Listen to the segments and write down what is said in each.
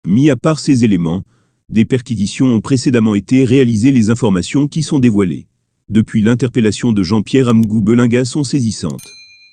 Mis à part ces éléments, des perquisitions ont précédemment été réalisées. Les informations qui sont dévoilées depuis l'interpellation de Jean-Pierre Amgou Belinga sont saisissantes.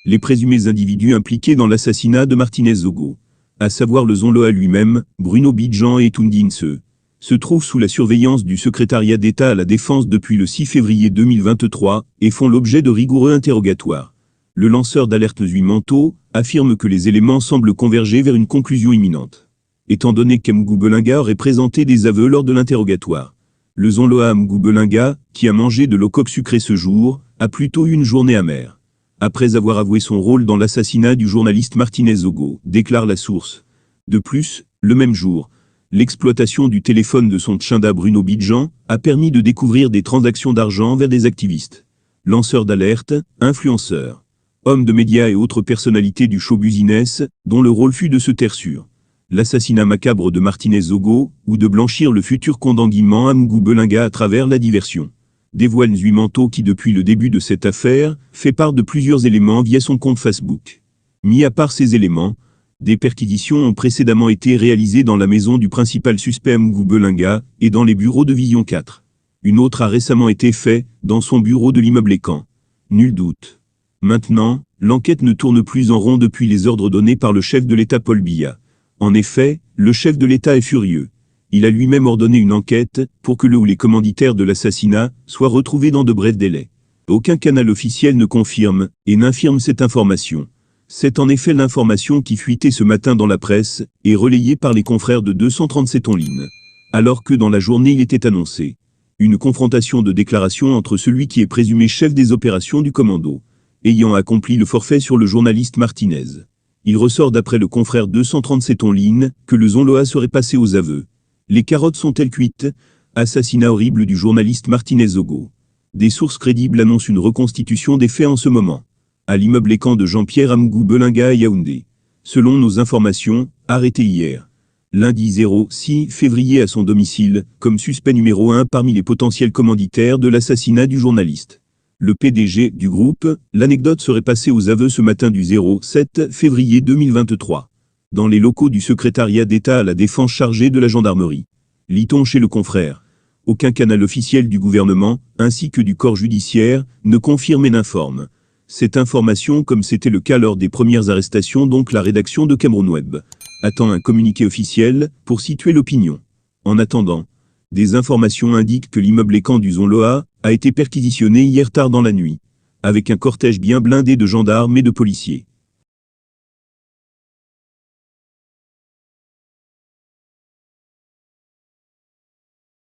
Les présumés individus impliqués dans l'assassinat de Martinez Zogo, à savoir le Zonloa lui-même, Bruno Bidjan et Toundine se trouvent sous la surveillance du secrétariat d'État à la Défense depuis le 6 février 2023 et font l'objet de rigoureux interrogatoires. Le lanceur d'alerte Zui Manto affirme que les éléments semblent converger vers une conclusion imminente. Étant donné qu'Amgou Belinga aurait présenté des aveux lors de l'interrogatoire, le Zonloa Amgou Belinga, qui a mangé de l'eau coque sucrée ce jour, a plutôt eu une journée amère. Après avoir avoué son rôle dans l'assassinat du journaliste Martinez Zogo, déclare la source. De plus, le même jour, l'exploitation du téléphone de son tchinda Bruno Bidjan a permis de découvrir des transactions d'argent vers des activistes, lanceurs d'alerte, influenceurs, hommes de médias et autres personnalités du show business, dont le rôle fut de se taire sur l'assassinat macabre de Martinez Zogo, ou de blanchir le futur condanguinement Amgou Belinga à travers la diversion. Dévoile Zui Manto qui depuis le début de cette affaire, fait part de plusieurs éléments via son compte Facebook. Mis à part ces éléments, des perquisitions ont précédemment été réalisées dans la maison du principal suspect Amgou Belinga et dans les bureaux de Vision 4. Une autre a récemment été faite dans son bureau de l'immeuble Écan. Nul doute. Maintenant, l'enquête ne tourne plus en rond depuis les ordres donnés par le chef de l'État Paul Biya. En effet, le chef de l'État est furieux. Il a lui-même ordonné une enquête pour que le ou les commanditaires de l'assassinat soient retrouvés dans de brefs délais. Aucun canal officiel ne confirme et n'infirme cette information. C'est en effet l'information qui fuitait ce matin dans la presse et relayée par les confrères de 237 online. Alors que dans la journée il était annoncé une confrontation de déclarations entre celui qui est présumé chef des opérations du commando, ayant accompli le forfait sur le journaliste Martinez. Il ressort d'après le confrère 237 online que le Zonloa serait passé aux aveux. Les carottes sont-elles cuites? Assassinat horrible du journaliste Martinez Zogo. Des sources crédibles annoncent une reconstitution des faits en ce moment. À l'immeuble Écan de Jean-Pierre Amgou Belinga à Yaoundé. Selon nos informations, arrêté hier, lundi 6 février à son domicile, comme suspect numéro 1 parmi les potentiels commanditaires de l'assassinat du journaliste. Le PDG du groupe, l'anecdote serait passée aux aveux ce matin du 7 février 2023. Dans les locaux du secrétariat d'État à la Défense chargé de la gendarmerie. Lit-on chez le confrère. Aucun canal officiel du gouvernement, ainsi que du corps judiciaire, ne confirme et n'informe cette information comme c'était le cas lors des premières arrestations. Donc la rédaction de Cameroun Web attend un communiqué officiel pour situer l'opinion. En attendant, des informations indiquent que l'immeuble Écan du Zonloa a été perquisitionné hier tard dans la nuit, avec un cortège bien blindé de gendarmes et de policiers.